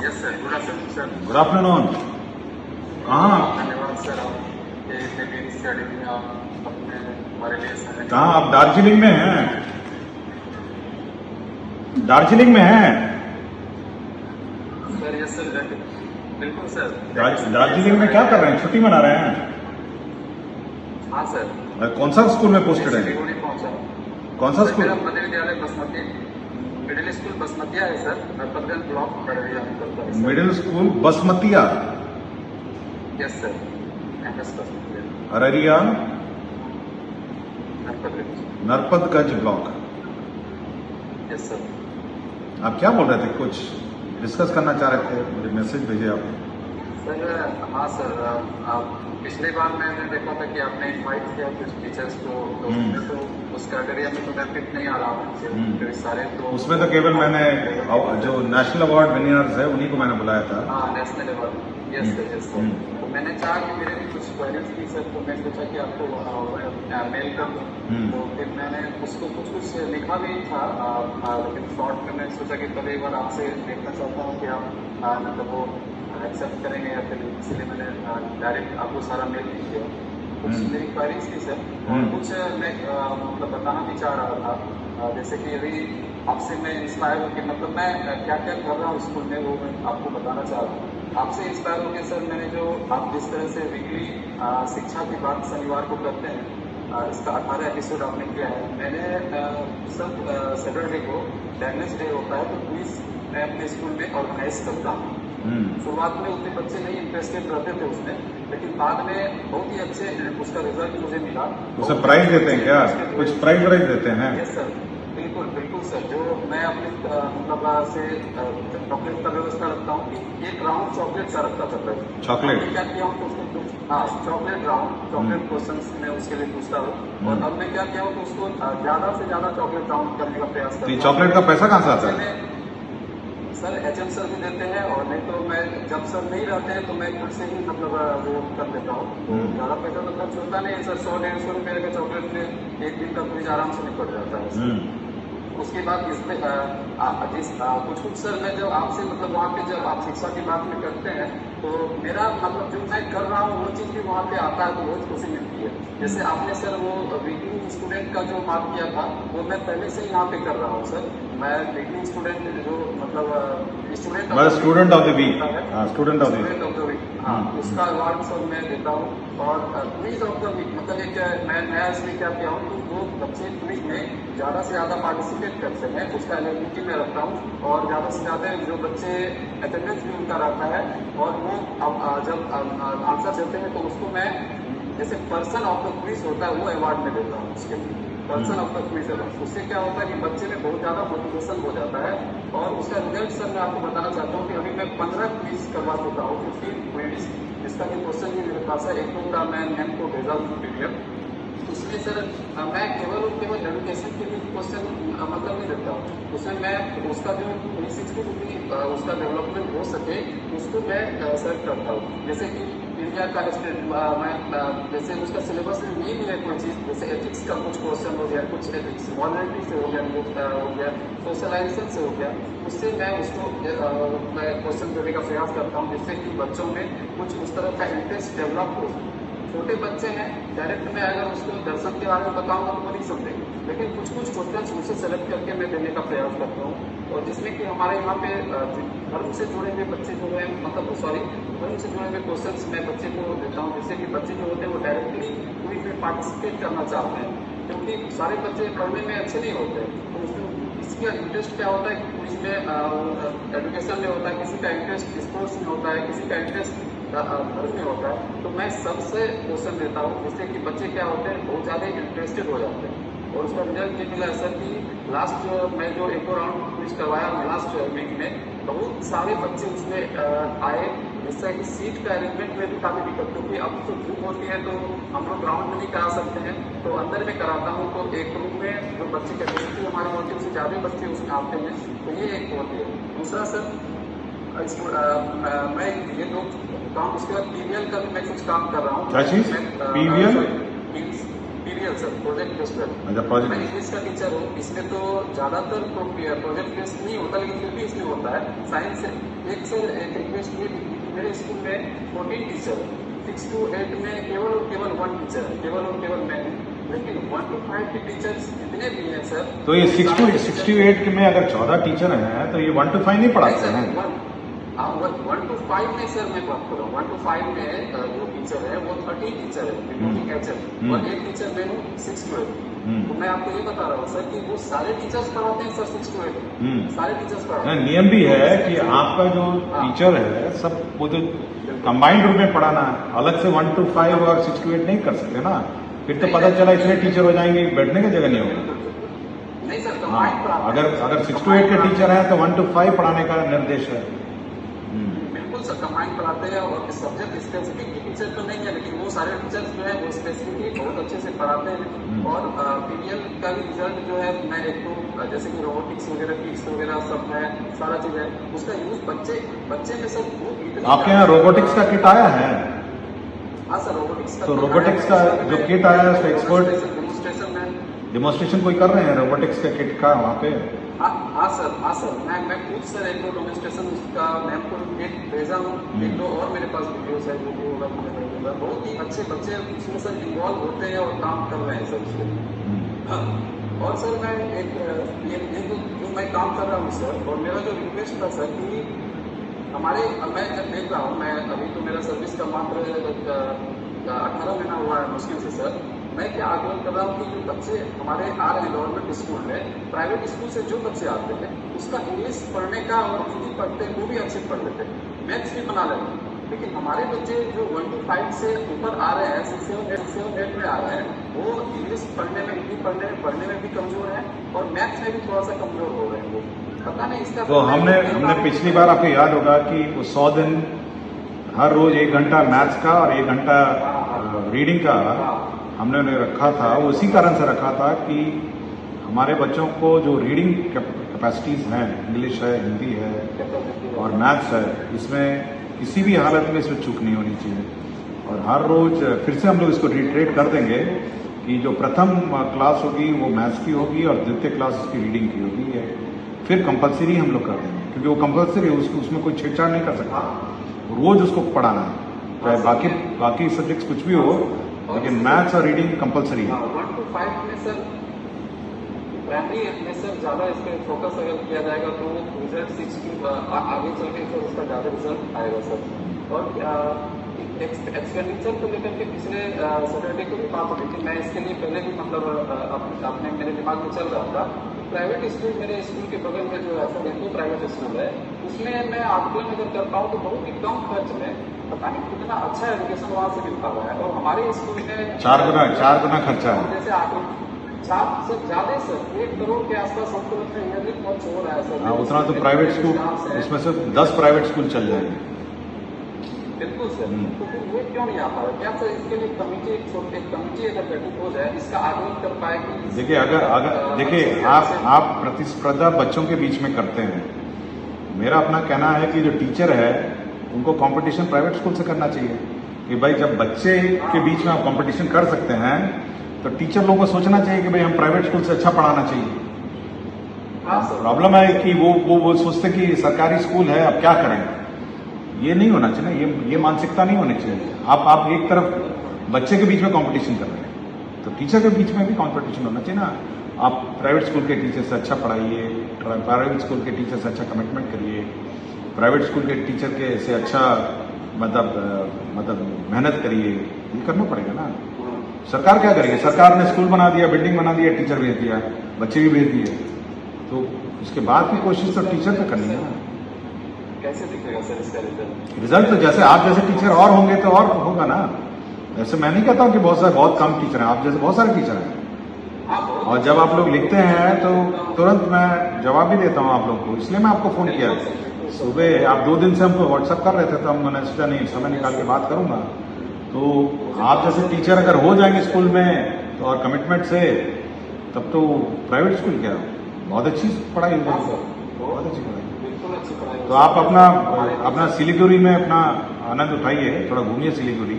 Yes sir, good afternoon sir. Good afternoon. कहाँ धन्यवाद sir, आपके इतने मेरी स्टडी में आप अपने हमारे लिए समय कहाँ आप दार्जिलिंग में हैं? दार्जिलिंग में हैं? सर। यस सर, बिल्कुल सर। दार्जिलिंग में क्या कर रहे हैं? छुट्टी मना रहे हैं? हाँ सर। कौन सा स्कूल में पोस्टेड है? सिलीगुड़ी पहुंचा। कौन सा स्कूल? मेरा मध्य विद्यालय बसमती मिडिल स्कूल बसमतिया है सर, नरपतगंज ब्लॉक अररिया में पड़ता है सर। मिडिल स्कूल बसमतिया, यस सर, एमएस बसमतिया, Araria Narpatganj. Narpatganj block. Yes sir. आप क्या बोल रहे थे? कुछ डिस्कस करना चाह रहे थे, मुझे मैसेज भेजे आप। सर हाँ सर, आप पिछली बार मैंने देखा था कि आपने इनवाइट किया कुछ टीचर्स को, तो उसमें तो उस कैटेगरी में तो मैं फिट नहीं आ रहा हूँ तो सारे। तो उसमें तो केवल मैंने जो नेशनल अवार्ड विनर्स है उन्हीं को मैंने बुलाया था। हाँ, national award. Yes sir, yes sir. तो मैंने चाहा कि मेरे भी कुछ क्वेरीज थी सर, तो मैं सोचा कि आपको मेल कर दूँ। तो फिर मैंने उसको कुछ लिखा भी था, लेकिन शॉर्ट में मैं सोचा कि कभी एक बार आपसे देखना चाहता हूँ कि आप मतलब वो एक्सेप्ट करेंगे या फिर, इसलिए मैंने डायरेक्ट आपको सारा मेल नहीं किया। कुछ मेरी क्वेरीज थी सर, और कुछ मैं मतलब बताना भी चाह रहा था। जैसे कि अभी आपसे मैं इंस्पायर होकर, मतलब मैं क्या क्या कर रहा हूँ स्कूल में, वो मैं आपको बताना चाह रहा हूँ। आपसे इंस्पायर होकर सर, मैंने जो आप जिस तरह से वीकली शिक्षा की बात शनिवार को करते हैं, इसका 18 एपिसोड आपने किया है। मैंने सब सैटरडे को लैंग्वेज डे होता है, तो क्विज मैं अपने स्कूल में ऑर्गेनाइज करता हूँ। शुरुआत में उतने बच्चे नहीं इंटरेस्टेड रहते थे उसमें, लेकिन बाद में बहुत ही अच्छे उसका रिजल्ट मुझे मिला। उसे प्राइज देते हैं क्या? कुछ प्राइज देते हैं? यस सर, बिल्कुल बिल्कुल सर। जो मैं अपने मतलब से चॉकलेट का व्यवस्था रखता हूँ कि एक राउंड चॉकलेट का रखता था। चॉकलेट क्या किया हूँ तो उसको, हाँ, चॉकलेट राउंड, चॉकलेट क्वेश्चन मैं उसके लिए पूछता हूँ। और अब मैं क्या किया हूँ तो उसको ज्यादा से ज्यादा चॉकलेट राउंड करने का प्रयास करता हूँ। चॉकलेट का पैसा कहाँ से आता है? सर एचएम सर भी देते हैं, और नहीं तो मैं जब सर नहीं रहते हैं तो मैं खुद से ही मतलब वो कर देता हूँ। तो ज़्यादा पैसा तो खर्च होता नहीं है सर, 100-150 रुपये का चॉकलेट में एक दिन का कुछ आराम से निकल जाता है। उसके बाद इसमें कुछ सर, मैं जब आपसे मतलब वहाँ पे जब आप शिक्षा की बात में करते हैं, तो मेरा मतलब जो मैं कर रहा हूँ वो चीज़ भी वहाँ पे आता है तो बहुत खुशी मिलती है। जैसे आपने सर वो बिगनिंग स्टूडेंट का जो बात किया था, वो मैं पहले से ही यहाँ पे कर रहा हूँ सर। मैं बिगनिंग स्टूडेंट जो मतलब student of the week, student of the week, हाँ, उसका अवार्ड सर मैं देता हूँ। और क्विज ऑफ द वीक मतलब एक मैं नया इसमें क्या किया हूँ, तो वो बच्चे क्विज में ज़्यादा से ज़्यादा पार्टिसिपेट करते हैं, उसका एलिजिबिलिटी में रखता हूँ। और ज़्यादा से ज़्यादा जो बच्चे अटेंडेंस भी उनका रहता है, और वो अब जब आंसर देते हैं तो उसको मैं जैसे पर्सन ऑफ द क्विज होता है वो अवार्ड में देता हूँ उसके लिए, person of the quiz award. उससे क्या होता है कि बच्चे में बहुत ज़्यादा मोटिवेशन हो जाता है। और उसका रिजल्ट सर मैं आपको बताना चाहता हूँ कि अभी मैं 15 क्विज करवा चुका हूँ, 15 क्विज, जिसका भी क्वेश्चन भी मेरे पास है। एक दो का मैं मैम को भेजा हूँ PDF। उसमें सर मैं केवल एजुकेशन के लिए क्वेश्चन मतलब नहीं देता हूँ, उसमें मैं उसका जो 360 डिग्री उसका डेवलपमेंट हो सके उसको मैं सर्च करता हूँ। जैसे कि इंडिया का स्टेट मैं जैसे उसका सिलेबस में नहीं भी है कोई चीज़, जैसे एथिक्स का कुछ क्वेश्चन हो गया, कुछ एथिक्स मॉडर्निटी से हो गया, सोशलाइजेशन से हो गया, उससे मैं उसको मैं क्वेश्चन देने का प्रयास करता हूँ, जिससे कि बच्चों में कुछ उस तरह का इंटरेस्ट डेवलप हो। छोटे बच्चे हैं, डायरेक्ट मैं अगर उसको दर्शन के बारे में बताऊंगा तो वो नहीं समझेंगे, लेकिन कुछ क्वेश्चन उसे सेलेक्ट करके मैं देने का प्रयास करता हूँ। और जिसमें कि हमारे यहाँ पे धर्म से जुड़े हुए बच्चे जो हैं, मतलब धर्म से जुड़े हुए क्वेश्चन मैं बच्चे को देता हूँ, जिससे कि बच्चे जो होते हैं वो डायरेक्टली क्विज में पार्टिसिपेट करना चाहते हैं, क्योंकि सारे बच्चे पढ़ने में अच्छे नहीं होते। तो उसमें इसका इंटरेस्ट क्या होता है कि क्विज में एजुकेशन में होता है, किसी का इंटरेस्ट स्पोर्ट्स में होता है, किसी का इंटरेस्ट धर्म में होता है। तो मैं सबसे क्वेश्चन देता हूँ, जिससे कि बच्चे क्या होते हैं बहुत ज़्यादा इंटरेस्टेड हो जाते हैं। और उसका रिजल्ट ये मिला सर कि लास्ट मैं जो एक और राउंड क्विज करवाया लास्ट वीक में, बहुत सारे बच्चे उसमें आए, जिससे कि सीट का अरेंजमेंट में भी काफ़ी दिक्कत, क्योंकि अब तो धूप होती है तो हम लोग ग्राउंड में नहीं करा सकते हैं, तो अंदर में कराता हूँ। तो एक रूम में जो बच्चे कैपेसिटी हमारी होती है उससे ज़्यादा बच्चे उसमें आते हैं, तो ये एक होती है। दूसरा सर मैं ये दो काम, उसके बाद PVL का भी मैं कुछ काम कर रहा हूँ। क्या चीज? PVL? पीरियल्स सर, प्रोजेक्ट बेस्ड है। अच्छा मैं प्रोजेक्ट इंग्लिश का टीचर हूँ, इसमें तो ज्यादातर प्रोजेक्ट बेस्ड नहीं होता, लेकिन फिर भी इसमें होता है। साइंस एक सर एक रिक्वेस्ट ये थी कि मेरे स्कूल में 14 टीचर, 6 to 8 में केवल और केवल 1 टीचर है, केवल और केवल मैं हूँ। लेकिन 1 to 5 के टीचर्स इतने भी हैं सर। तो ये 6 to 8 में अगर 14 टीचर हैं तो ये 1 to 5 नहीं पढ़ाते हैं? 1 to 5 में सर मैं बात कर रहा हूँ। 1 to 5 में जो टीचर है वो 13 टीचर है, इंक्लूडिंग एचएम, और एक टीचर मैं हूँ 6 to 8। तो मैं आपको ये बता रहा हूँ सर कि वो सारे टीचर्स पढ़ाते हैं सर 6 to 8, सारे टीचर्स पढ़ाते हैं। नियम भी है कि आपका जो टीचर है सब वो तो कंबाइंड रूप में पढ़ाना है, अलग से 1 to 5 और 6 to 8 नहीं कर सकते ना। फिर तो पता चला इतने टीचर हो जाएंगे बैठने की जगह नहीं होगी। नहीं सर, हाँ, कंबाइंड पढ़ाते हैं। अगर 6 to 8 के टीचर हैं तो 1 to 5 पढ़ाने का निर्देश है। बिल्कुल सर, कंबाइंड पढ़ाते हैं, और सब्जेक्ट स्पेसिफिक टीचर तो नहीं है, लेकिन वो सारे टीचर्स जो है वो स्पेसिफिकली बहुत अच्छे से पढ़ाते हैं। और पीडीएल का भी रिजल्ट जो है, मैं एक तो जैसे कि रोबोटिक्स वगैरह, फिजिक्स वगैरह सब है, सारा चीज है, उसका यूज बच्चे में सब ग्रुप इतने। आपके यहाँ रोबोटिक्स का किट आया है? हाँ सर, रोबोटिक्स का। तो रोबोटिक्स का जो किट आया है उसका एक्सपर्ट डेमोन्स्ट्रेशन में डेमोन्स्ट्रेशन कोई कर रहे हैं रोबोटिक्स के किट का वहाँ पे? हाँ सर, मैं खुद सर एक दो डेमोन्स्ट्रेशन उसका मैं आपको एक भेजा हूँ, एक दो और मेरे पास वीडियोस है जो होगा मैं भेजूंगा। बहुत ही अच्छे बच्चे उसमें सर इन्वॉल्व होते हैं और काम कर रहे हैं सर उसमें। हाँ, और सर मैं ये जो मैं काम कर रहा हूँ सर, और मेरा जो रिक्वेस्ट था सर कि हमारे, मैं जब देख रहा हूँ, मैं अभी तो मेरा सर्विस का मात्र 18 महीना हुआ है मुश्किल से सर। मैं क्या आग्रह कर रहा हूँ कि जो बच्चे हमारे आ रहे हैं गवर्नमेंट स्कूल में, प्राइवेट स्कूल से जो बच्चे आते हैं उसका इंग्लिश पढ़ने का और हिंदी पढ़ते हैं वो भी अच्छे पढ़ लेते हैं, मैथ्स भी बना लेते हैं। लेकिन हमारे बच्चे जो 1 to 5 से ऊपर आ रहे हैं, 6, 7, 8 में आ रहे हैं, वो इंग्लिश पढ़ने में, हिंदी पढ़ने में भी कमजोर है, और मैथ्स में भी थोड़ा सा कमजोर हो रहे हैं वो। पता नहीं इसका। तो हमने पिछली बार आपको याद होगा कि वो 100 दिन हर रोज 1 घंटा मैथ्स का और 1 घंटा रीडिंग का हमने उन्हें रखा था। वो इसी कारण से रखा था कि हमारे बच्चों को जो रीडिंग कैपेसिटीज हैं, इंग्लिश है, हिंदी है और मैथ्स है, इसमें किसी भी हालत में इसमें चूक नहीं होनी चाहिए। और हर रोज फिर से हम लोग इसको रिट्रेट कर देंगे कि जो प्रथम क्लास होगी वो मैथ्स की होगी और द्वितीय क्लास उसकी रीडिंग की होगी। फिर कंपलसरी हम लोग कर देंगे, क्योंकि वो कंपलसरी है, उसमें कोई छेड़छाड़ नहीं कर सकता, रोज उसको पढ़ाना है, चाहे बाकी सब्जेक्ट्स कुछ भी हो, लेकिन मैथ्स और रीडिंग कंपलसरी है। 1 to 5 में सर, प्राइमरी में सर ज्यादा इस पर फोकस अगर किया जाएगा तो रिजल्ट 6 की आगे चल के सर उसका ज्यादा रिजल्ट आएगा सर। और एक्सपेंडिचर को लेकर के पिछले सैटरडे को भी बात हो रही थी, मैं इसके लिए पहले भी मतलब अपने मेरे दिमाग में चल रहा था। प्राइवेट स्कूल, मेरे स्कूल के बगल में जो ऐसा एक प्राइवेट स्कूल है, उसमें मैं आकलन अगर करता हूँ तो बहुत ही कम खर्च में पता नहीं कितना अच्छा एजुकेशन वहाँ से मिल पा रहा है। और हमारे स्कूल में 4 गुना खर्चा है। जैसे आकलन 4 से ज्यादा सर 1 करोड़ के आसपास हमको लगता है ईयरली खर्च हो रहा है सर। हाँ, उतना तो प्राइवेट स्कूल, उसमें से 10 प्राइवेट स्कूल चल जाएंगे। बिल्कुल सर, तो फिर ये क्यों नहीं आ पा रहा? क्या सर इसके लिए कमिटी अगर गठित हो जाए, इसका आकलन कर पाए कि देखिए अगर देखिए आप प्रतिस्पर्धा बच्चों के बीच में करते हैं। मेरा अपना कहना है कि जो टीचर है उनको कंपटीशन प्राइवेट स्कूल से करना चाहिए, कि भाई जब बच्चे के बीच में आप कंपटीशन कर सकते हैं तो टीचर लोगों को सोचना चाहिए कि भाई हम प्राइवेट स्कूल से अच्छा पढ़ाना चाहिए। प्रॉब्लम है कि वो सोचते कि सरकारी स्कूल है अब क्या करें। ये नहीं होना चाहिए, ये मानसिकता नहीं होनी चाहिए। आप एक तरफ बच्चे के बीच में कंपटीशन कर रहे हैं तो टीचर के बीच में भी कंपटीशन होना चाहिए ना। आप प्राइवेट स्कूल के टीचर से अच्छा पढ़ाइए, प्राइवेट स्कूल के टीचर से अच्छा कमिटमेंट करिए, प्राइवेट स्कूल के टीचर के से अच्छा मतलब मेहनत करिए, ये करना पड़ेगा ना। सरकार क्या करेगी? सरकार ने स्कूल बना दिया, बिल्डिंग बना दिया, टीचर भेज दिया, बच्चे भी भेज दिए, तो उसके बाद की कोशिश तो टीचर पे करनी है ना। कैसे दिखेगा सर इसका रिजल्ट? तो जैसे आप जैसे टीचर और होंगे तो और होगा ना। ऐसे मैं नहीं कहता हूँ कि बहुत कम टीचर हैं, आप जैसे बहुत सारे टीचर हैं। और जब आप लोग लिखते हैं तो तुरंत मैं जवाब भी देता हूँ आप लोग को, इसलिए मैं आपको फोन किया। सुबह आप 2 दिन से हमको व्हाट्सएप कर रहे थे तो मैंने सोचा नहीं समय निकाल के बात करूंगा। तो आप जैसे टीचर अगर हो जाएंगे स्कूल में तो और कमिटमेंट से, तब तो प्राइवेट स्कूल क्या बहुत अच्छी पढ़ाई होगी, बहुत अच्छी पढ़ाई। तो आप अपना सिलीगुड़ी में अपना आनंद उठाइए, थोड़ा घूमिए सिलीगुड़ी।